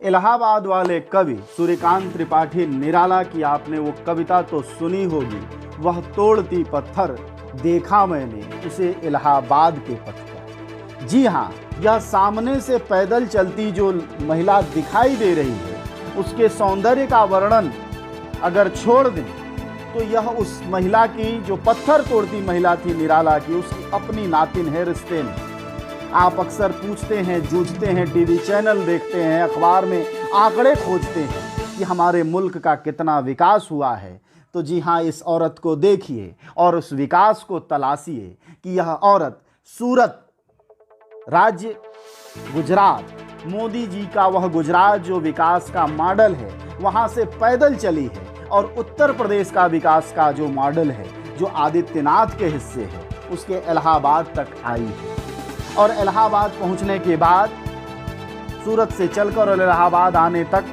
इलाहाबाद वाले कवि सूर्यकांत त्रिपाठी निराला की आपने वो कविता तो सुनी होगी, वह तोड़ती पत्थर देखा मैंने उसे इलाहाबाद के पथ पर। जी हाँ, यह सामने से पैदल चलती जो महिला दिखाई दे रही है, उसके सौंदर्य का वर्णन अगर छोड़ दें तो यह उस महिला की, जो पत्थर तोड़ती महिला थी निराला की, उसकी अपनी नातिन है रिश्ते में। आप अक्सर पूछते हैं, जूझते हैं, टीवी चैनल देखते हैं, अखबार में आंकड़े खोजते हैं कि हमारे मुल्क का कितना विकास हुआ है। तो जी हाँ, इस औरत को देखिए और उस विकास को तलाशिए कि यह औरत सूरत राज्य गुजरात, मोदी जी का वह गुजरात जो विकास का मॉडल है, वहाँ से पैदल चली है और उत्तर प्रदेश का विकास का जो मॉडल है, जो आदित्यनाथ के हिस्से है, उसके इलाहाबाद तक आई है। और इलाहाबाद पहुंचने के बाद सूरत से चलकर और इलाहाबाद आने तक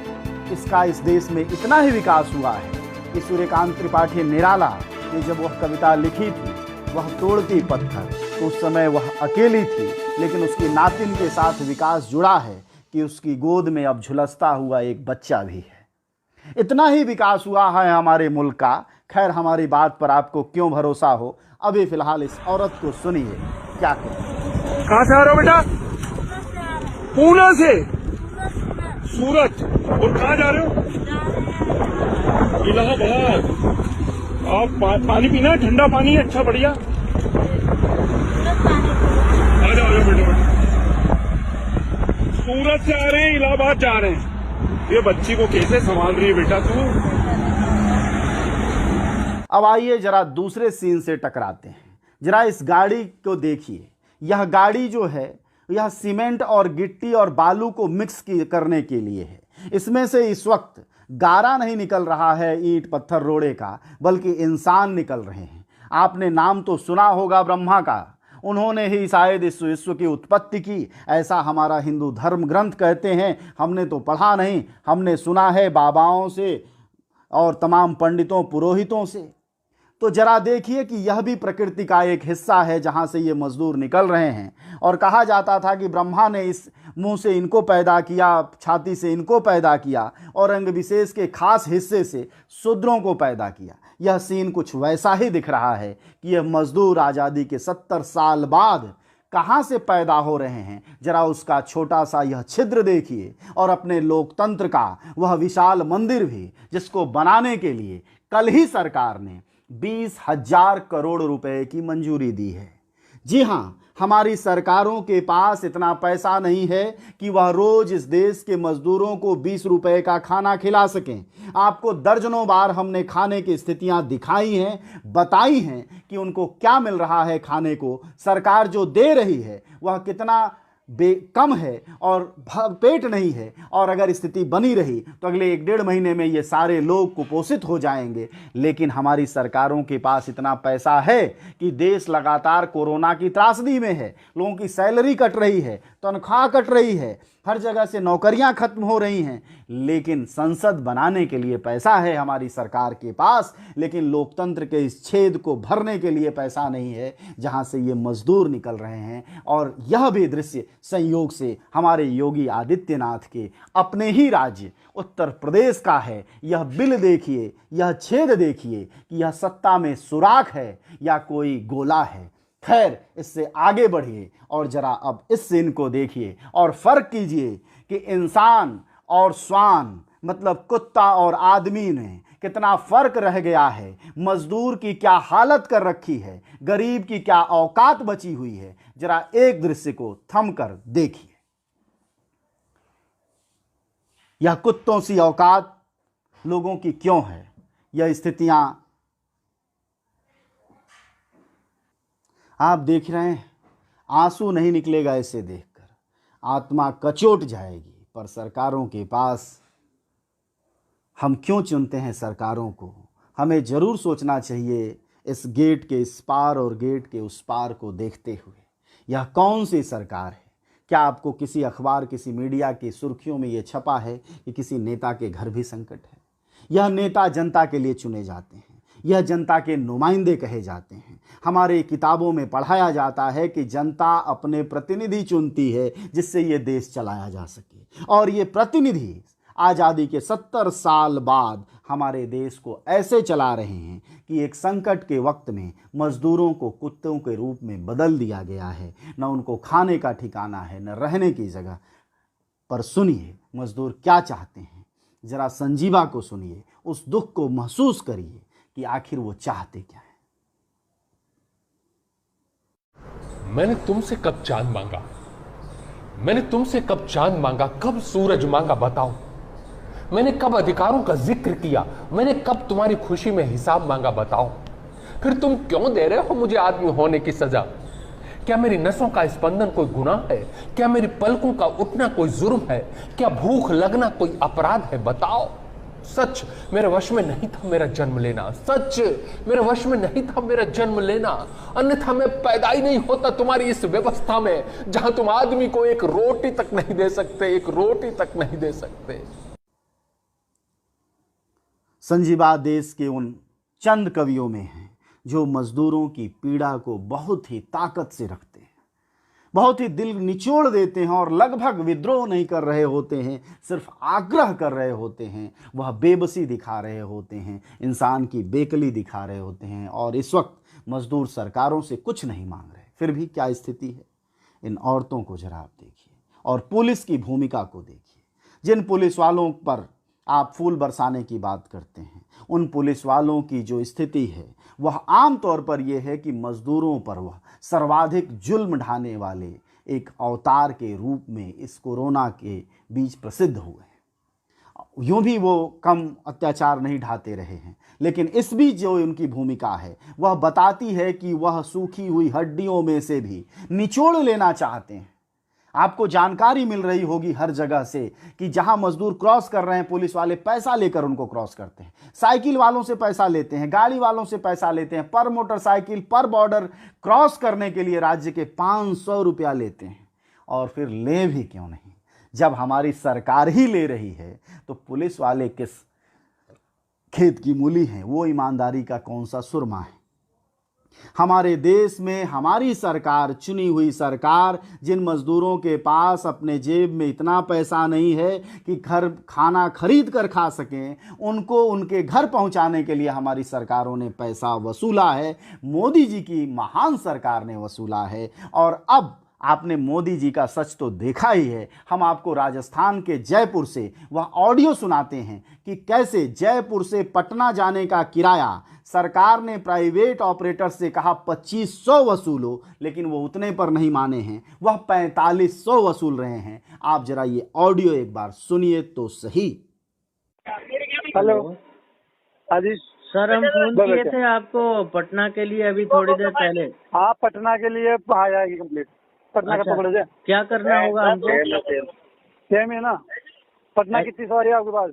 इसका इस देश में इतना ही विकास हुआ है कि सूर्यकांत त्रिपाठी निराला ने जब वह कविता लिखी थी, वह तोड़ती पत्थर, तो उस समय वह अकेली थी, लेकिन उसकी नातिन के साथ विकास जुड़ा है कि उसकी गोद में अब झुलसता हुआ एक बच्चा भी है। इतना ही विकास हुआ है हमारे मुल्क का। खैर, हमारी बात पर आपको क्यों भरोसा हो, अभी फिलहाल इस औरत को सुनिए क्या कहती है। कहाँ से आ रहे हो बेटा? पूना से सूरत। और कहाँ जा रहे हो? इलाहाबाद। आप पानी पीना है, ठंडा पानी है, अच्छा बढ़िया। आ जाओ बेटा। सूरत से आ रहे हैं, इलाहाबाद जा रहे हैं। ये बच्ची को कैसे संभाल रही है बेटा तू? अब आइए जरा दूसरे सीन से टकराते हैं। जरा इस गाड़ी को देखिए। यह गाड़ी जो है, यह सीमेंट और गिट्टी और बालू को मिक्स करने के लिए है। इसमें से इस वक्त गारा नहीं निकल रहा है ईंट पत्थर रोड़े का, बल्कि इंसान निकल रहे हैं। आपने नाम तो सुना होगा ब्रह्मा का, उन्होंने ही शायद इस विश्व की उत्पत्ति की, ऐसा हमारा हिंदू धर्म ग्रंथ कहते हैं। हमने तो पढ़ा नहीं, हमने सुना है बाबाओं से और तमाम पंडितों पुरोहितों से। तो जरा देखिए कि यह भी प्रकृति का एक हिस्सा है जहाँ से ये मजदूर निकल रहे हैं। और कहा जाता था कि ब्रह्मा ने इस मुंह से इनको पैदा किया, छाती से इनको पैदा किया और अंग विशेष के खास हिस्से से शूद्रों को पैदा किया। यह सीन कुछ वैसा ही दिख रहा है कि यह मजदूर आज़ादी के 70 साल बाद कहाँ से पैदा हो रहे हैं। जरा उसका छोटा सा यह छिद्र देखिए और अपने लोकतंत्र का वह विशाल मंदिर भी, जिसको बनाने के लिए कल ही सरकार ने 20,000 करोड़ रुपए की मंजूरी दी है। जी हाँ, हमारी सरकारों के पास इतना पैसा नहीं है कि वह रोज इस देश के मजदूरों को 20 रुपए का खाना खिला सकें। आपको दर्जनों बार हमने खाने की स्थितियां दिखाई हैं, बताई हैं कि उनको क्या मिल रहा है खाने को। सरकार जो दे रही है वह कितना कम है और पेट नहीं है। और अगर स्थिति बनी रही तो अगले 1-1.5 महीने में ये सारे लोग कुपोषित हो जाएंगे। लेकिन हमारी सरकारों के पास इतना पैसा है कि देश लगातार कोरोना की त्रासदी में है, लोगों की सैलरी कट रही है, तनख्वाह कट रही है, हर जगह से नौकरियां खत्म हो रही हैं, लेकिन संसद बनाने के लिए पैसा है हमारी सरकार के पास, लेकिन लोकतंत्र के इस छेद को भरने के लिए पैसा नहीं है जहां से ये मजदूर निकल रहे हैं। और यह भी दृश्य संयोग से हमारे योगी आदित्यनाथ के अपने ही राज्य उत्तर प्रदेश का है। यह बिल देखिए, यह छेद देखिए कि यह सत्ता में सुराख है या कोई गोला है। खैर, इससे आगे बढ़िए और जरा अब इस सीन को देखिए और फर्क कीजिए कि इंसान और श्वान, मतलब कुत्ता और आदमी में कितना फर्क रह गया है। मजदूर की क्या हालत कर रखी है, गरीब की क्या औकात बची हुई है। जरा एक दृश्य को थमकर देखिए। यह कुत्तों सी औकात लोगों की क्यों है? यह स्थितियां आप देख रहे हैं। आंसू नहीं निकलेगा इसे देखकर, आत्मा कचोट जाएगी। पर सरकारों के पास हम क्यों चुनते हैं सरकारों को? हमें जरूर सोचना चाहिए इस गेट के इस पार और गेट के उस पार को देखते हुए, यह कौन सी सरकार है? क्या आपको किसी अखबार, किसी मीडिया की सुर्खियों में यह छपा है कि किसी नेता के घर भी संकट है? यह नेता जनता के लिए चुने जाते हैं, यह जनता के नुमाइंदे कहे जाते हैं। हमारे किताबों में पढ़ाया जाता है कि जनता अपने प्रतिनिधि चुनती है जिससे ये देश चलाया जा सके, और ये प्रतिनिधि आज़ादी के 70 साल बाद हमारे देश को ऐसे चला रहे हैं कि एक संकट के वक्त में मजदूरों को कुत्तों के रूप में बदल दिया गया है। न उनको खाने का ठिकाना है, न रहने की जगह। पर सुनिए मजदूर क्या चाहते हैं, जरा संजीवा को सुनिए, उस दुख को महसूस करिए कि आखिर वो चाहते क्या है। मैंने तुमसे कब चांद मांगा, मैंने तुमसे कब चांद मांगा, कब सूरज मांगा बताओ। मैंने कब अधिकारों का जिक्र किया, मैंने कब तुम्हारी खुशी में हिसाब मांगा बताओ। फिर तुम क्यों दे रहे हो मुझे आदमी होने की सजा? क्या मेरी नसों का स्पंदन कोई गुनाह है? क्या मेरी पलकों का उठना कोई जुर्म है? क्या भूख लगना कोई अपराध है बताओ। सच मेरे वश में नहीं था मेरा जन्म लेना, सच मेरे वश में नहीं था मेरा जन्म लेना, अन्यथा मैं पैदा ही नहीं होता तुम्हारी इस व्यवस्था में जहां तुम आदमी को एक रोटी तक नहीं दे सकते, एक रोटी तक नहीं दे सकते। संजीवा देश के उन चंद कवियों में हैं जो मजदूरों की पीड़ा को बहुत ही ताकत से रखते हैं, बहुत ही दिल निचोड़ देते हैं और लगभग विद्रोह नहीं कर रहे होते हैं, सिर्फ आग्रह कर रहे होते हैं। वह बेबसी दिखा रहे होते हैं, इंसान की बेकली दिखा रहे होते हैं। और इस वक्त मजदूर सरकारों से कुछ नहीं मांग रहे, फिर भी क्या स्थिति है। इन औरतों को जरा आप देखिए और पुलिस की भूमिका को देखिए। जिन पुलिस वालों पर आप फूल बरसाने की बात करते हैं, उन पुलिस वालों की जो स्थिति है वह आम तौर पर यह है कि मजदूरों पर वह सर्वाधिक जुल्म ढाने वाले एक अवतार के रूप में इस कोरोना के बीच प्रसिद्ध हुए हैं। यूं भी वो कम अत्याचार नहीं ढाते रहे हैं, लेकिन इस बीच जो उनकी भूमिका है वह बताती है कि वह सूखी हुई हड्डियों में से भी निचोड़ लेना चाहते हैं। आपको जानकारी मिल रही होगी हर जगह से कि जहां मजदूर क्रॉस कर रहे हैं, पुलिस वाले पैसा लेकर उनको क्रॉस करते हैं। साइकिल वालों से पैसा लेते हैं, गाड़ी वालों से पैसा लेते हैं, पर मोटरसाइकिल पर बॉर्डर क्रॉस करने के लिए राज्य के 500 रुपया लेते हैं। और फिर ले भी क्यों नहीं, जब हमारी सरकार ही ले रही है तो पुलिस वाले किस खेत की मूली हैं, वो ईमानदारी का कौन सा सुरमा है। हमारे देश में हमारी सरकार, चुनी हुई सरकार, जिन मजदूरों के पास अपने जेब में इतना पैसा नहीं है कि घर खाना खरीद कर खा सकें, उनको उनके घर पहुंचाने के लिए हमारी सरकारों ने पैसा वसूला है। मोदी जी की महान सरकार ने वसूला है। और अब आपने मोदी जी का सच तो देखा ही है। हम आपको राजस्थान के जयपुर से वह ऑडियो सुनाते हैं कि कैसे जयपुर से पटना जाने का किराया सरकार ने प्राइवेट ऑपरेटर से कहा 2500 वसूलो, लेकिन वो उतने पर नहीं माने हैं, वह 4500 वसूल रहे हैं। आप जरा ये ऑडियो एक बार सुनिए तो सही। हेलो, हाँ जी सर, हम फोन किए थे आपको पटना के लिए अभी थोड़ी देर पहले। हाँ, पटना के लिए आ जाएगी कंप्लीट। पटना अच्छा, का पकड़ जाए, क्या करना होगा हमको? सेम है ना। पटना कितनी सवारी है आपके पास?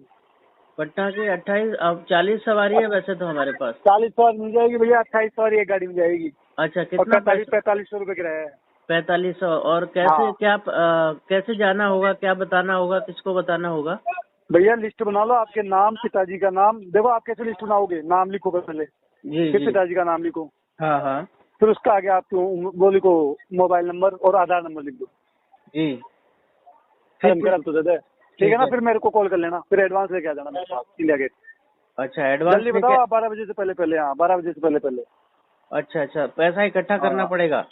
पटना की 28 अब 40 सवारी है वैसे तो हमारे पास। 40 सवारी मिल जाएगी भैया, 28 सवारी एक गाड़ी मिल जाएगी। अच्छा, कितना? 4500 रुपए किराया है। 4500। और कैसे हाँ। क्या कैसे जाना होगा, क्या बताना होगा, किसको बताना होगा? भैया लिस्ट बना लो, आपके नाम, पिताजी का नाम। देखो आप कैसे लिस्ट बनाओगे, नाम लिखो पहले, जी फिर जी। पिताजी का नाम लिखो, हाँ हाँ फिर उसका आगे आप वो लिखो मोबाइल नंबर और आधार नंबर लिख दो। जी। करम तो दे दे, ठीक है ना। है। फिर मेरे को कॉल कर लेना, फिर एडवांस लेके आ जाना मेरे पास इंडिया गेट। अच्छा, एडवांस जल्दी बताओ आप, 12 बजे से पहले पहले। हाँ, 12 बजे से पहले पहले। अच्छा अच्छा, पैसा इकट्ठा करना पड़ेगा?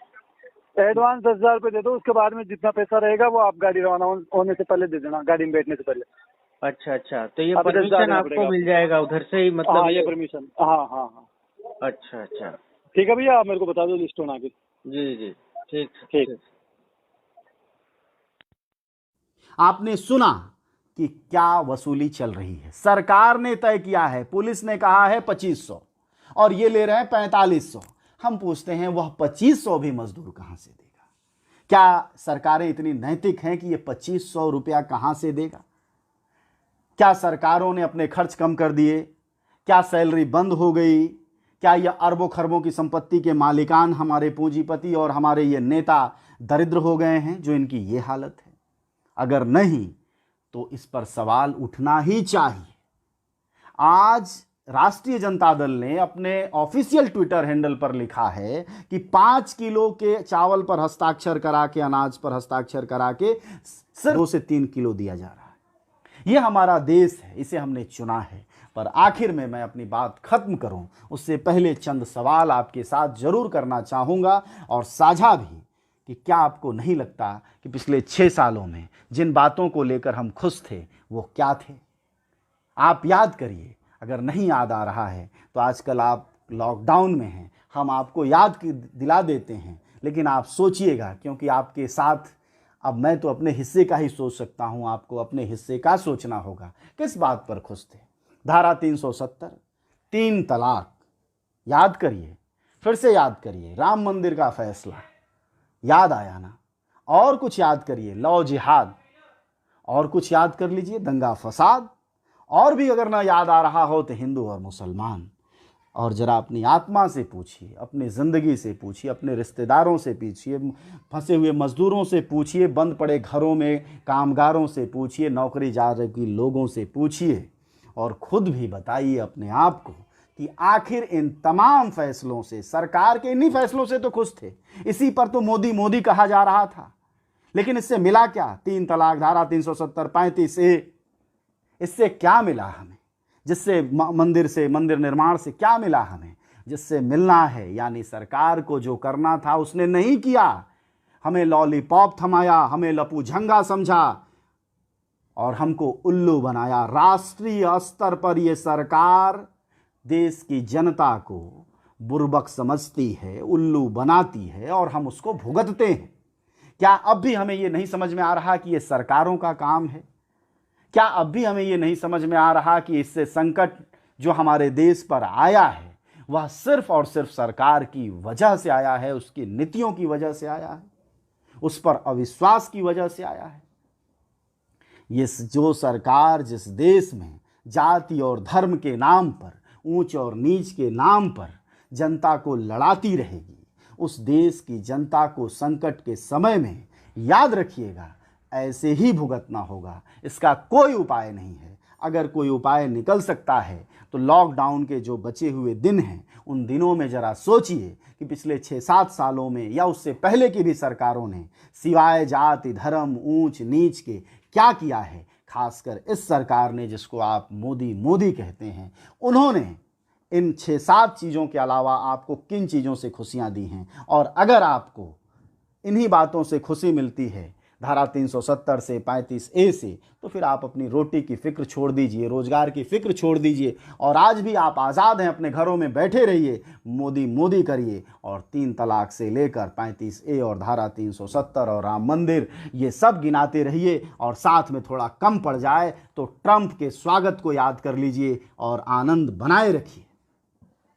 एडवांस 10,000 रुपये दे दो, उसके बाद में जितना पैसा रहेगा वो आप गाड़ी रवाना होने से पहले दे देना, गाड़ी में बैठने से पहले। अच्छा अच्छा, तो ये अभी 10,000 परमिशन देना आपको पड़ेगा। मिल जाएगा उधर से ही, मतलब? हाँ, ये परमिशन। हाँ हाँ हाँ, अच्छा अच्छा, ठीक है भैया, आप मेरे को बता दो लिस्ट बना के। जी जी, ठीक ठीक। आपने सुना कि क्या वसूली चल रही है। सरकार ने तय किया है, पुलिस ने कहा है 2500 और ये ले रहे हैं 4500। हम पूछते हैं वह 2500 भी मजदूर कहां से देगा? क्या सरकारें इतनी नैतिक हैं कि ये 2500 रुपया कहां से देगा? क्या सरकारों ने अपने खर्च कम कर दिए? क्या सैलरी बंद हो गई? क्या यह अरबों खरबों की संपत्ति के मालिकान हमारे पूंजीपति और हमारे ये नेता दरिद्र हो गए हैं जो इनकी ये हालत है? अगर नहीं तो इस पर सवाल उठना ही चाहिए। आज राष्ट्रीय जनता दल ने अपने ऑफिशियल ट्विटर हैंडल पर लिखा है कि 5 किलो के चावल पर हस्ताक्षर करा के, अनाज पर हस्ताक्षर करा के सिर्फ 2 से 3 किलो दिया जा रहा है। यह हमारा देश है, इसे हमने चुना है। पर आखिर में मैं अपनी बात खत्म करूं उससे पहले चंद सवाल आपके साथ जरूर करना चाहूँगा और साझा भी, कि क्या आपको नहीं लगता कि पिछले 6 सालों में जिन बातों को लेकर हम खुश थे वो क्या थे? आप याद करिए। अगर नहीं याद आ रहा है तो आजकल आप लॉकडाउन में हैं, हम आपको याद दिला देते हैं, लेकिन आप सोचिएगा, क्योंकि आपके साथ अब मैं तो अपने हिस्से का ही सोच सकता हूं, आपको अपने हिस्से का सोचना होगा। किस बात पर खुश थे? धारा 370, 3 तलाक, याद करिए, फिर से याद करिए, राम मंदिर का फैसला, याद आया ना? और कुछ याद करिए, लौ जिहाद, और कुछ याद कर लीजिए, दंगा फसाद, और भी अगर ना याद आ रहा हो तो हिंदू और मुसलमान। और जरा अपनी आत्मा से पूछिए, अपनी ज़िंदगी से पूछिए, अपने रिश्तेदारों से पूछिए, फंसे हुए मजदूरों से पूछिए, बंद पड़े घरों में कामगारों से पूछिए, नौकरी जा रहे लोगों से पूछिए, और खुद भी बताइए अपने आप को कि आखिर इन तमाम फैसलों से, सरकार के इन्हीं फैसलों से तो खुश थे। इसी पर तो मोदी मोदी कहा जा रहा था, लेकिन इससे मिला क्या? 3 तलाक, धारा 370, 35A, इससे क्या मिला हमें? जिससे मंदिर निर्माण से क्या मिला हमें? जिससे मिलना है, यानी सरकार को जो करना था उसने नहीं किया। हमें लॉलीपॉप थमाया, हमें लपू झंगा समझा और हमको उल्लू बनाया। राष्ट्रीय स्तर पर यह सरकार देश की जनता को बुर्बक समझती है, उल्लू बनाती है और हम उसको भुगतते हैं। क्या अब भी हमें यह नहीं समझ में आ रहा कि यह सरकारों का काम है? क्या अब भी हमें ये नहीं समझ में आ रहा कि इससे संकट जो हमारे देश पर आया है वह सिर्फ और सिर्फ सरकार की वजह से आया है, उसकी नीतियों की वजह से आया है, उस पर अविश्वास की वजह से आया है? ये जो सरकार जिस देश में जाति और धर्म के नाम पर, ऊंच और नीच के नाम पर जनता को लड़ाती रहेगी, उस देश की जनता को संकट के समय में, याद रखिएगा, ऐसे ही भुगतना होगा। इसका कोई उपाय नहीं है। अगर कोई उपाय निकल सकता है तो लॉकडाउन के जो बचे हुए दिन हैं उन दिनों में ज़रा सोचिए कि पिछले 6-7 सालों में या उससे पहले की भी सरकारों ने सिवाय जाति धर्म ऊंच नीच के क्या किया है। खासकर इस सरकार ने, जिसको आप मोदी मोदी कहते हैं, उन्होंने इन 6-7 चीज़ों के अलावा आपको किन चीज़ों से खुशियाँ दी हैं? और अगर आपको इन्हीं बातों से खुशी मिलती है, धारा 370 से, 35A से, तो फिर आप अपनी रोटी की फिक्र छोड़ दीजिए, रोजगार की फिक्र छोड़ दीजिए और आज भी आप आज़ाद हैं, अपने घरों में बैठे रहिए, मोदी मोदी करिए और 3 तलाक से लेकर 35A और धारा 370 और राम मंदिर, ये सब गिनाते रहिए। और साथ में थोड़ा कम पड़ जाए तो ट्रंप के स्वागत को याद कर लीजिए और आनंद बनाए रखिए।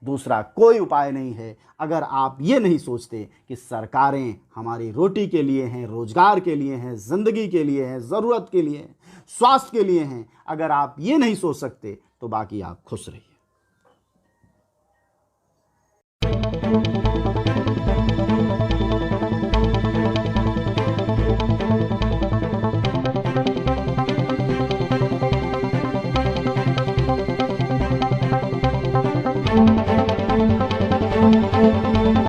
दूसरा कोई उपाय नहीं है। अगर आप ये नहीं सोचते कि सरकारें हमारी रोटी के लिए हैं, रोजगार के लिए हैं, ज़िंदगी के लिए हैं, ज़रूरत के लिए हैं, स्वास्थ्य के लिए हैं, अगर आप ये नहीं सोच सकते तो बाकी आप खुश रहिए।